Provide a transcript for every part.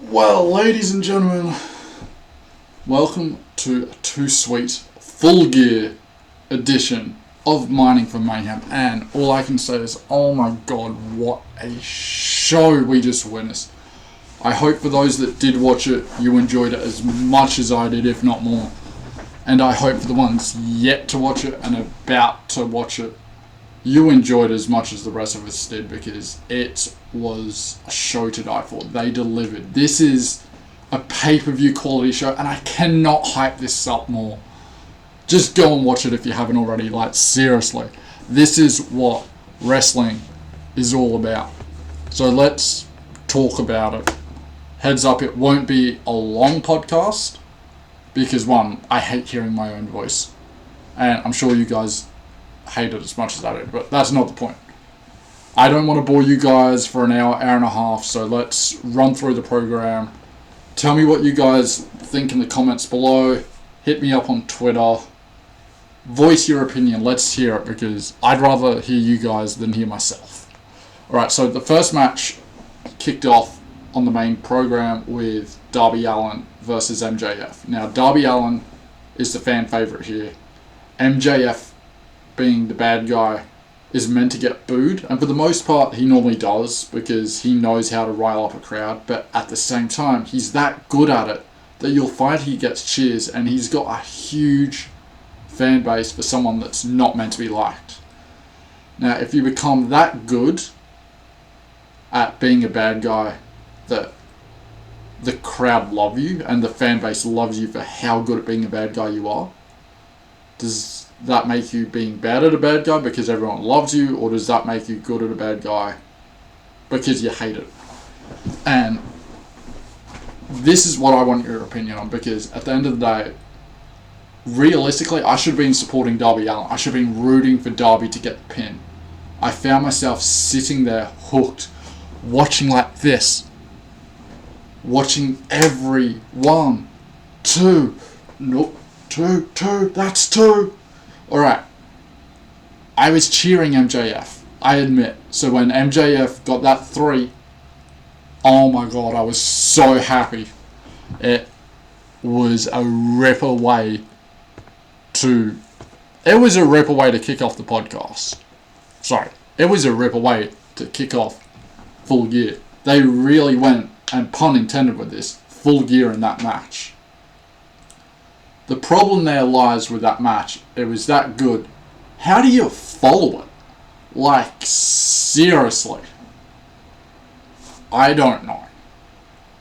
Well, ladies and gentlemen, welcome to a Too Sweet Full Gear edition of Mining for Mayhem. And all I can say is, oh my god, what a show we just witnessed. I hope for those that did watch it, you enjoyed it as much as I did, if not more. And I hope for the ones yet to watch it and about to watch it, you enjoyed as much as the rest of us did, because it was a show to die for. They delivered. This is a pay-per-view quality show, and I cannot hype this up more. Just go and watch it if you haven't already. Like, seriously. This is what wrestling is all about. So let's talk about it. Heads up, it won't be a long podcast, because one, I hate hearing my own voice. And I'm sure you guys hate it as much as I do, but that's not the point. I don't want to bore you guys for an hour and a half, so let's run through the program. Tell me what you guys think in the comments below. Hit me up on Twitter. Voice your opinion. Let's hear it, because I'd rather hear you guys than hear myself. Alright, so the first match kicked off on the main program with Darby Allin versus MJF. Now, Darby Allin is the fan favourite here. MJF, being the bad guy, is meant to get booed, and for the most part he normally does, because he knows how to rile up a crowd, but at the same time he's that good at it that you'll find he gets cheers, and he's got a huge fan base for someone that's not meant to be liked. Now, if you become that good at being a bad guy that the crowd love you and the fan base loves you for how good at being a bad guy you are, does that make you being bad at a bad guy because everyone loves you, or does that make you good at a bad guy because you hate it? And this is what I want your opinion on, because at the end of the day, realistically, I should have been supporting Darby Allin. I should have been rooting for Darby to get the pin. I found myself sitting there hooked, watching like this, watching every 1, 2, nope, 2, that's 2. Alright, I was cheering MJF, I admit. So when MJF got that 3, oh my god, I was so happy. It was a ripper way to kick off the podcast. Sorry, it was a ripper way to kick off Full Gear. They really went, and pun intended with this, full gear in that match. The problem there lies with that match. It was that good. How do you follow it? Like, seriously. I don't know.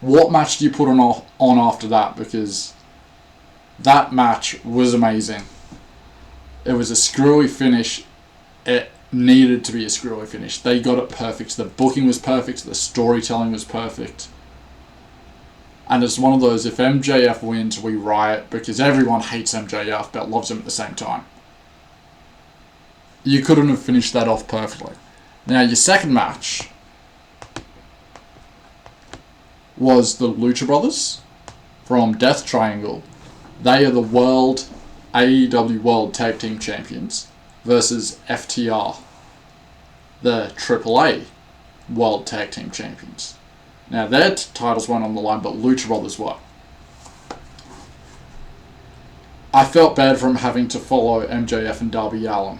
What match do you put on after that? Because that match was amazing. It was a screwy finish. It needed to be a screwy finish. They got it perfect. The booking was perfect. The storytelling was perfect. And it's one of those, if MJF wins, we riot, because everyone hates MJF but loves him at the same time. You couldn't have finished that off perfectly. Now, your second match was the Lucha Brothers from Death Triangle. They are the AEW World Tag Team Champions versus FTR, the AAA World Tag Team Champions. Now, their titles weren't on the line, but Lucha Brothers were. I felt bad from having to follow MJF and Darby Allin,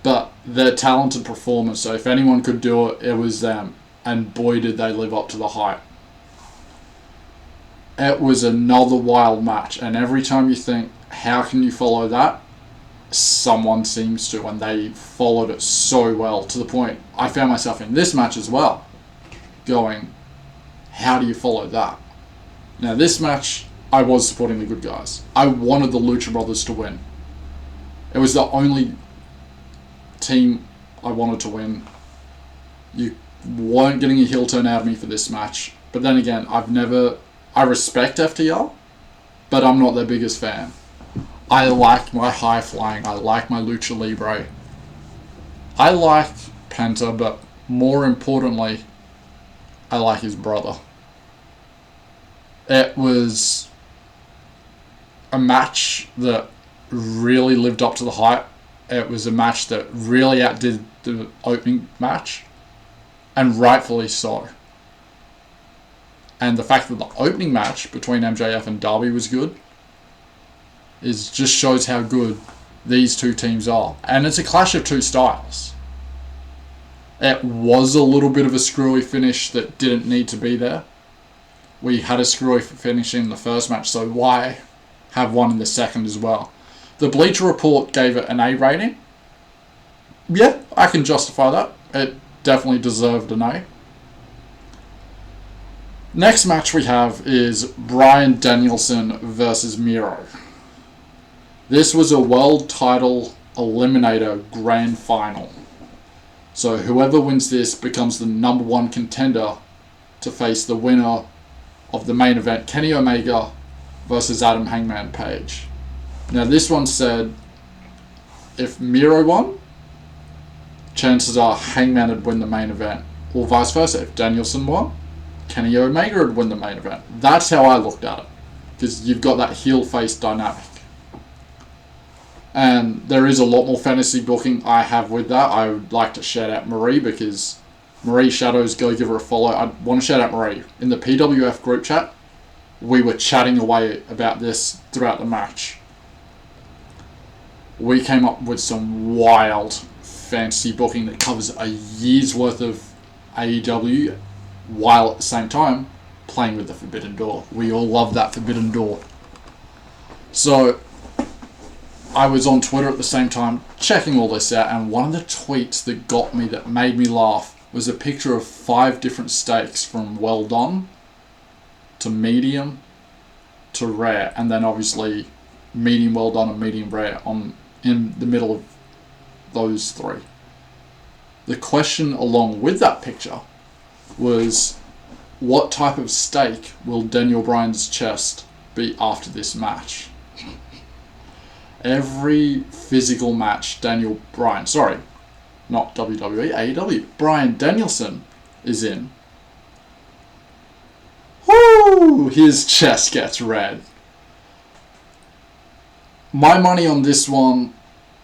but they're talented performers, so if anyone could do it, it was them, and boy did they live up to the hype. It was another wild match, and every time you think, how can you follow that? Someone seems to, and they followed it so well, to the point I found myself in this match as well, going, how do you follow that? Now, this match, I was supporting the good guys. I wanted the Lucha Brothers to win. It was the only team I wanted to win. You weren't getting a heel turn out of me for this match. But then again, I respect FTR, but I'm not their biggest fan. I like my high flying. I like my Lucha Libre. I like Penta, but more importantly, I like his brother. It was a match that really lived up to the hype. It was a match that really outdid the opening match, and rightfully so. And the fact that the opening match between MJF and Darby was good just shows how good these two teams are. And it's a clash of two styles. It was a little bit of a screwy finish that didn't need to be there. We had a screwy finish in the first match, so why have one in the second as well? The Bleacher Report gave it an A rating. Yeah, I can justify that. It definitely deserved an A. Next match we have is Bryan Danielson versus Miro. This was a world title eliminator grand final. So whoever wins this becomes the number one contender to face the winner of the main event, Kenny Omega versus Adam Hangman Page. Now this one said if Miro won, chances are Hangman would win the main event. Or vice versa, if Danielson won, Kenny Omega would win the main event. That's how I looked at it. Because you've got that heel-face dynamic. And there is a lot more fantasy booking I have with that. I would like to shout out Marie, because Marie Shadows, go give her a follow. I want to shout out Marie. In the PWF group chat, we were chatting away about this throughout the match. We came up with some wild fantasy booking that covers a year's worth of AEW, while at the same time playing with the Forbidden Door. We all love that Forbidden Door. So I was on Twitter at the same time checking all this out, and one of the tweets that got me, that made me laugh, was a picture of 5 different steaks from well done to medium to rare, and then obviously medium well done and medium rare in the middle of those 3. The question along with that picture was, what type of steak will Daniel Bryan's chest be after this match? Every physical match Daniel Bryan, not WWE, AEW, Bryan Danielson is in, whoo, his chest gets red. My money on this one,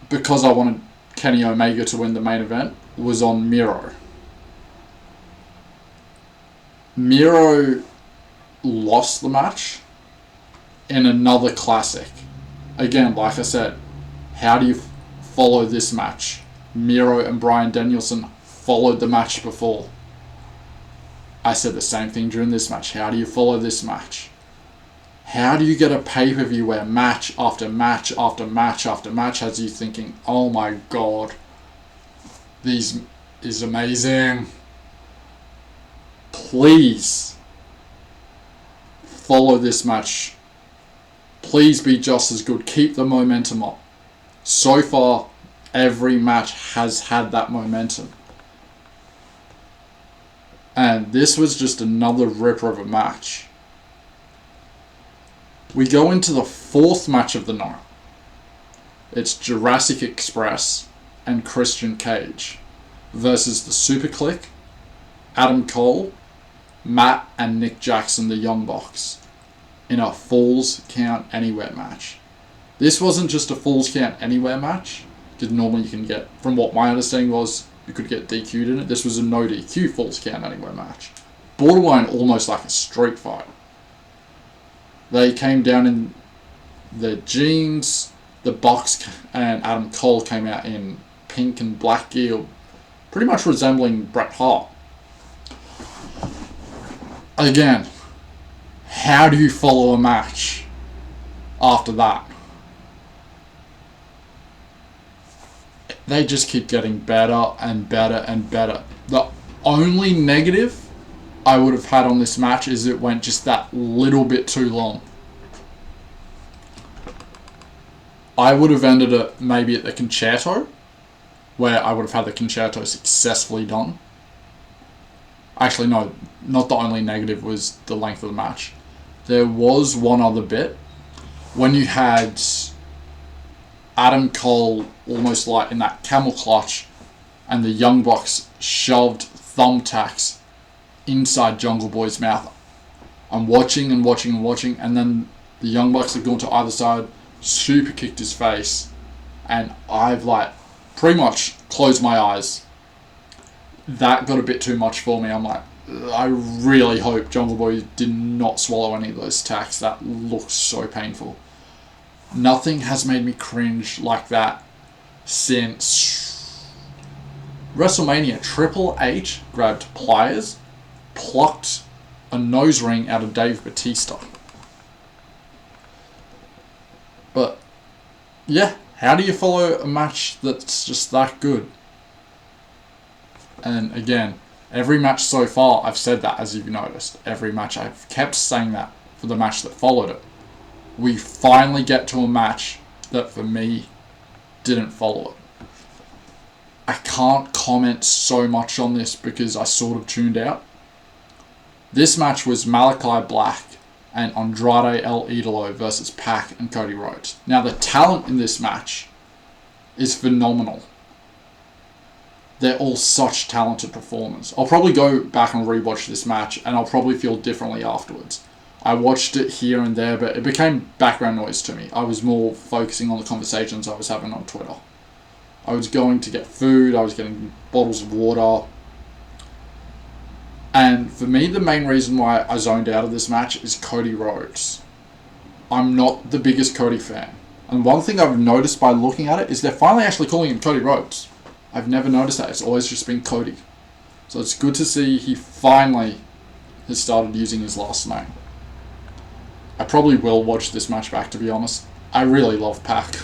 because I wanted Kenny Omega to win the main event, was on Miro. Miro lost the match in another classic. Again, like I said, how do you follow this match? Miro and Bryan Danielson followed the match before. I said the same thing during this match. How do you follow this match? How do you get a pay-per-view where match after match after match after match has you thinking, oh my god, this is amazing. Please follow this match. Please be just as good. Keep the momentum up. So far, every match has had that momentum. And this was just another ripper of a match. We go into the 4th match of the night. It's Jurassic Express and Christian Cage versus the Super Clique, Adam Cole, Matt and Nick Jackson, the Young Bucks, in a Falls Count Anywhere match. This wasn't just a Falls Count Anywhere match, because normally you can get, from what my understanding was, you could get DQ'd in it. This was a no DQ Falls Count Anywhere match. Borderline almost like a street fight. They came down in their jeans. The Bucks and Adam Cole came out in pink and black gear, pretty much resembling Bret Hart. Again, how do you follow a match after that? They just keep getting better and better and better. The only negative I would have had on this match is it went just that little bit too long. I would have ended it maybe at the Concerto, where I would have had the Concerto successfully done. Actually, no, not the only negative was the length of the match. There was one other bit. When you had Adam Cole almost like in that camel clutch, and the Young Bucks shoved thumbtacks inside Jungle Boy's mouth. I'm watching and watching and watching, and then the Young Bucks have gone to either side, super kicked his face, and I've pretty much closed my eyes. That got a bit too much for me. I'm like, I really hope Jungle Boy did not swallow any of those attacks. That looks so painful. Nothing has made me cringe like that since WrestleMania. Triple H grabbed pliers, plucked a nose ring out of Dave Bautista. But yeah, how do you follow a match that's just that good? And again, every match so far, I've said that, as you've noticed. Every match, I've kept saying that for the match that followed it. We finally get to a match that, for me, didn't follow it. I can't comment so much on this because I sort of tuned out. This match was Malachi Black and Andrade El Idolo versus Pac and Cody Rhodes. Now, the talent in this match is phenomenal. They're all such talented performers. I'll probably go back and rewatch this match, and I'll probably feel differently afterwards. I watched it here and there, but it became background noise to me. I was more focusing on the conversations I was having on Twitter. I was going to get food, I was getting bottles of water. And for me, the main reason why I zoned out of this match is Cody Rhodes. I'm not the biggest Cody fan. And one thing I've noticed by looking at it is they're finally actually calling him Cody Rhodes. I've never noticed that. It's always just been Cody. So it's good to see he finally has started using his last name. I probably will watch this match back, to be honest. I really love Pac.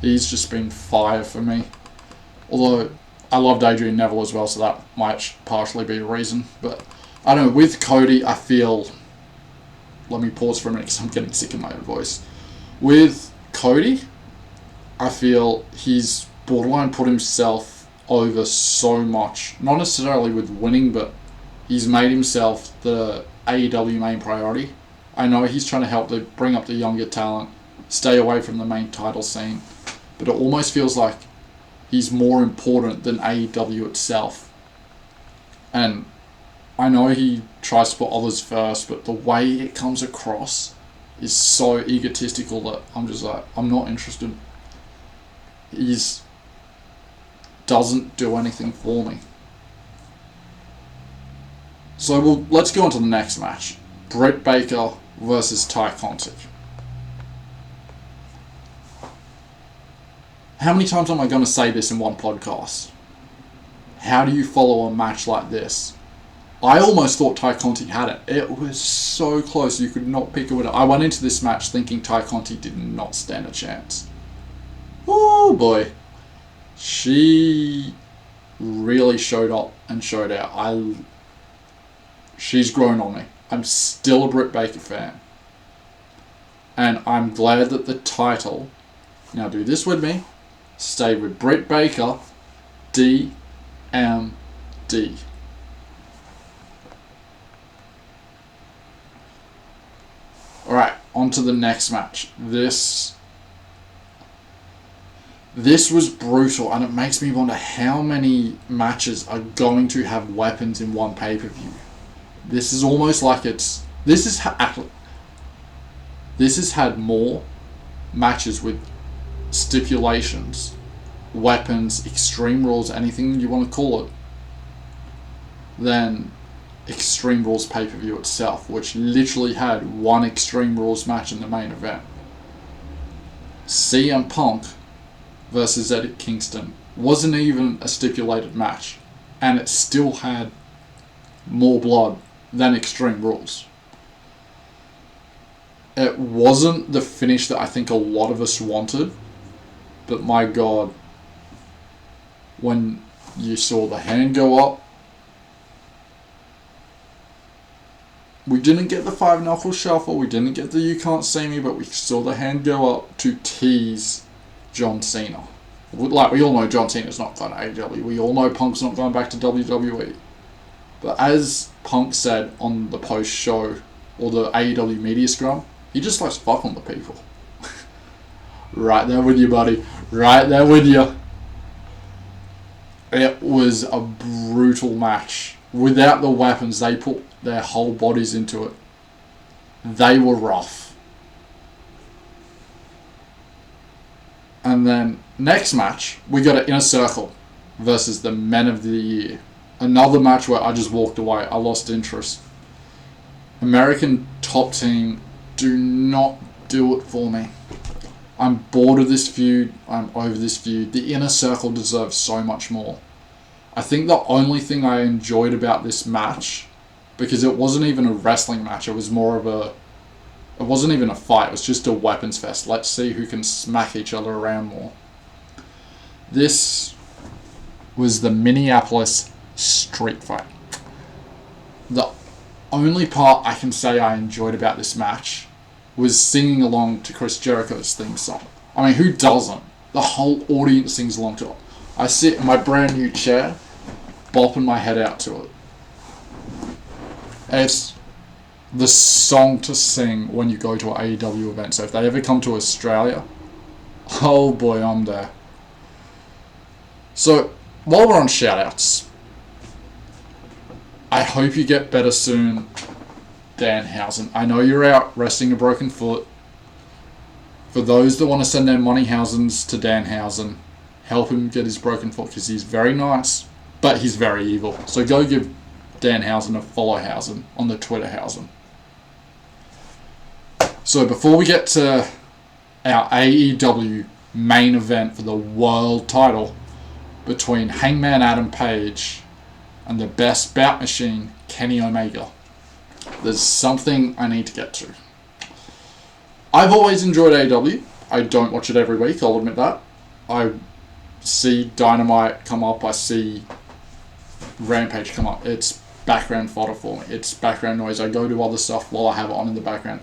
He's just been fire for me. Although, I loved Adrian Neville as well, so that might partially be a reason. But, I don't know, with Cody, I feel... Let me pause for a minute because I'm getting sick of my own voice. With Cody, I feel he's borderline put himself over so much. Not necessarily with winning, but he's made himself the AEW main priority. I know he's trying to help bring up the younger talent, stay away from the main title scene, but it almost feels like he's more important than AEW itself. And I know he tries to put others first, but the way it comes across is so egotistical that I'm just like, I'm not interested. He's doesn't do anything for me. So let's go on to the next match. Britt Baker versus Ty Conti. How many times am I going to say this in one podcast? How do you follow a match like this? I almost thought Ty Conti had it. It was so close, you could not pick a winner. I went into this match thinking Ty Conti did not stand a chance. Oh boy. She really showed up and showed out. She's grown on me. I'm still a Britt Baker fan. And I'm glad that the title, now do this with me, stayed with Britt Baker, DMD. Alright, on to the next match. This was brutal, and it makes me wonder how many matches are going to have weapons in one pay-per-view. This is almost like this has had more matches with stipulations, weapons, Extreme Rules, anything you want to call it, than Extreme Rules pay-per-view itself, which literally had one Extreme Rules match in the main event. CM Punk versus Eddie Kingston wasn't even a stipulated match, and it still had more blood than Extreme Rules. It wasn't the finish that I think a lot of us wanted, but my God, when you saw the hand go up, we didn't get the 5-knuckle shuffle, we didn't get the you can't see me, but we saw the hand go up to tease John Cena. Like, we all know John Cena's not going to AEW. We all know Punk's not going back to WWE. But as Punk said on the post-show, or the AEW media scrum, he just likes fucking the people. Right there with you, buddy. Right there with you. It was a brutal match. Without the weapons, they put their whole bodies into it. They were rough. And then, next match, we got an Inner Circle versus the Men of the Year. another match where I just walked away. I lost interest. American Top Team, do not do it for me. I'm bored of this feud. I'm over this feud. The Inner Circle deserves so much more. I think the only thing I enjoyed about this match, because it wasn't even a wrestling match, it was more of a... It wasn't even a fight, it was just a weapons fest. Let's see who can smack each other around more. This was the Minneapolis Street Fight. The only part I can say I enjoyed about this match was singing along to Chris Jericho's theme song. I mean, who doesn't? The whole audience sings along to it. I sit in my brand new chair, bopping my head out to it. It's the song to sing when you go to an AEW event. So if they ever come to Australia, oh boy, I'm there. So, while we're on shoutouts, I hope you get better soon, Danhausen. I know you're out resting a broken foot. For those that want to send their moneyhausens to Danhausen, help him get his broken foot, because he's very nice, but he's very evil. So go give Danhausen a followhausen on the Twitterhausen. So before we get to our AEW main event for the world title between Hangman Adam Page and the best bout machine, Kenny Omega, there's something I need to get to. I've always enjoyed AEW. I don't watch it every week, I'll admit that. I see Dynamite come up, I see Rampage come up. It's background fodder for me. It's background noise. I go to other stuff while I have it on in the background.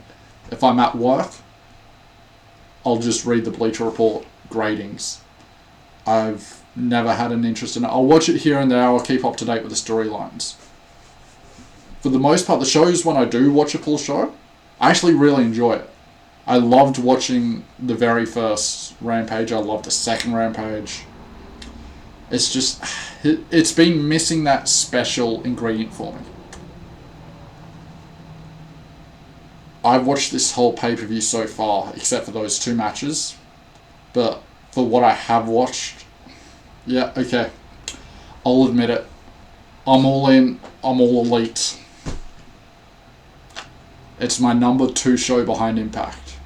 If I'm at work, I'll just read the Bleacher Report gradings. I've never had an interest in it. I'll watch it here and there. I'll keep up to date with the storylines. For the most part, the shows when I do watch a full show, I actually really enjoy it. I loved watching the very first Rampage. I loved the second Rampage. It's just, it's been missing that special ingredient for me. I've watched this whole pay-per-view so far, except for those two matches. But for what I have watched, yeah, okay, I'll admit it. I'm all in, I'm all elite. It's my number 2 show behind Impact.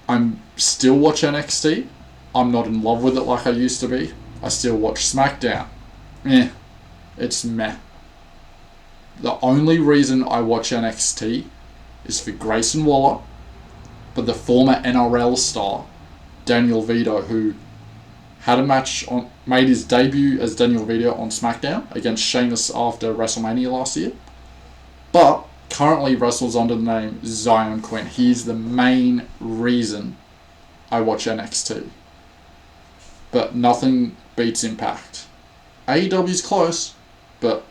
I'm still watch NXT. I'm not in love with it like I used to be. I still watch SmackDown. It's meh. The only reason I watch NXT is for Grayson Waller, but the former NRL star, Daniel Vito, who had a match made his debut as Daniel Vito on SmackDown against Sheamus after WrestleMania last year, but currently wrestles under the name Zion Quinn. He's the main reason I watch NXT. But nothing beats Impact. AEW's close, but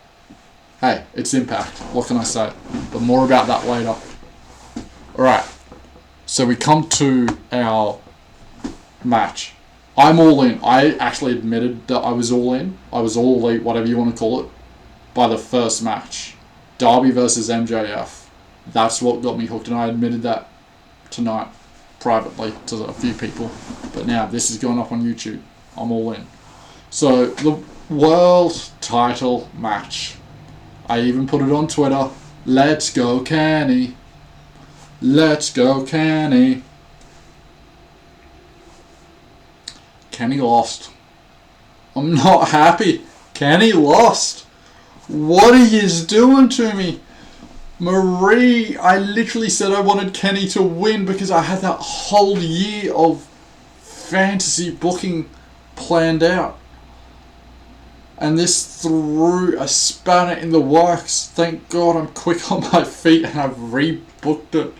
hey, it's Impact. What can I say? But more about that later. Alright, so we come to our match. I'm all in. I actually admitted that I was all in. I was all elite, whatever you want to call it, by the first match. Darby versus MJF. That's what got me hooked, and I admitted that tonight privately to a few people. But now this is going up on YouTube. I'm all in. So the world title match. I even put it on Twitter. Let's go, Kenny. Let's go, Kenny. Kenny lost. I'm not happy. Kenny lost. What are you doing to me? Marie, I literally said I wanted Kenny to win because I had that whole year of fantasy booking planned out. And this threw a spanner in the works. Thank God I'm quick on my feet and I've rebooked it.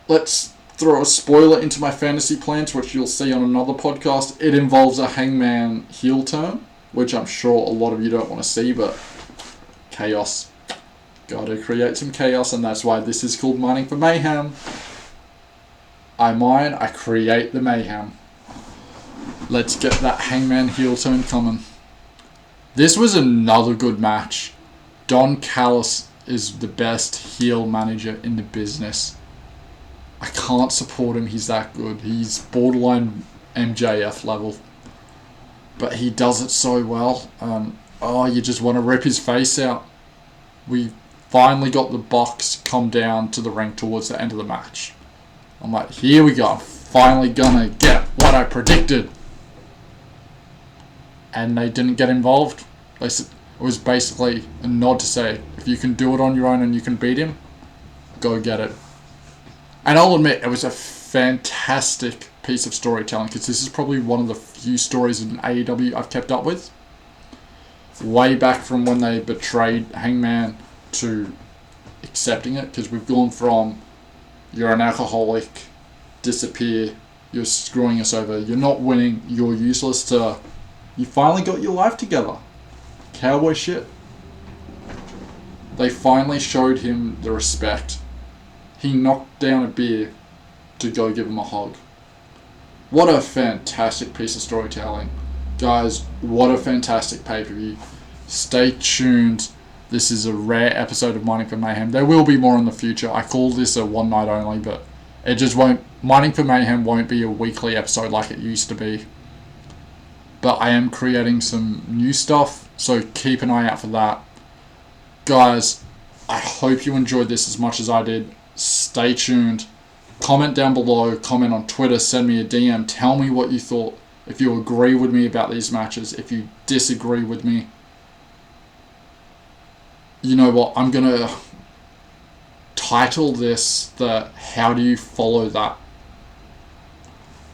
Let's throw a spoiler into my fantasy plans, which you'll see on another podcast. It involves a Hangman heel turn, which I'm sure a lot of you don't want to see, but chaos. Gotta create some chaos, and that's why this is called Mining for Mayhem. I mine, I create the mayhem. Let's get that Hangman heel turn coming. This was another good match. Don Callis is the best heel manager in the business. I can't support him, he's that good. He's borderline MJF level. but he does it so well. You just want to rip his face out. We finally got the Bucks come down to the ring towards the end of the match. I'm like, here we go. I'm finally gonna get what I predicted. And they didn't get involved. It was basically a nod to say, if you can do it on your own and you can beat him, go get it. And I'll admit, it was a fantastic piece of storytelling, because this is probably one of the few stories in AEW I've kept up with. Way back from when they betrayed Hangman to accepting it, because we've gone from you're an alcoholic, disappear, you're screwing us over, you're not winning, you're useless, to you finally got your life together. Cowboy shit. They finally showed him the respect. He knocked down a beer to go give him a hug. What a fantastic piece of storytelling. Guys, what a fantastic pay-per-view. Stay tuned. This is a rare episode of Mining for Mayhem. There will be more in the future. I call this a one night only, but it just won't. Mining for Mayhem won't be a weekly episode like it used to be. But I am creating some new stuff, so keep an eye out for that. Guys, I hope you enjoyed this as much as I did. Stay tuned. Comment down below. Comment on Twitter. Send me a DM. Tell me what you thought. If you agree with me about these matches. If you disagree with me. You know what? I'm going to title this the How Do You Follow That?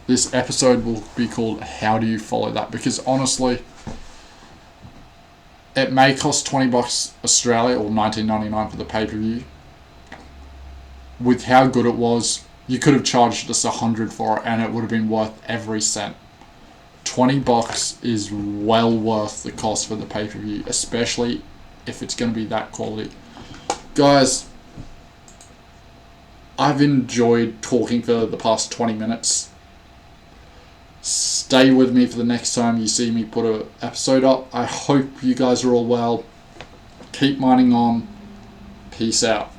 This episode will be called How Do You Follow That? Because honestly, it may cost $20 Australia or $19.99 for the pay-per-view. With how good it was, you could have charged us $100 for it and it would have been worth every cent. $20 is well worth the cost for the pay-per-view, especially if it's going to be that quality. Guys, I've enjoyed talking for the past 20 minutes. Stay with me for the next time you see me put an episode up. I hope you guys are all well. Keep mining on. Peace out.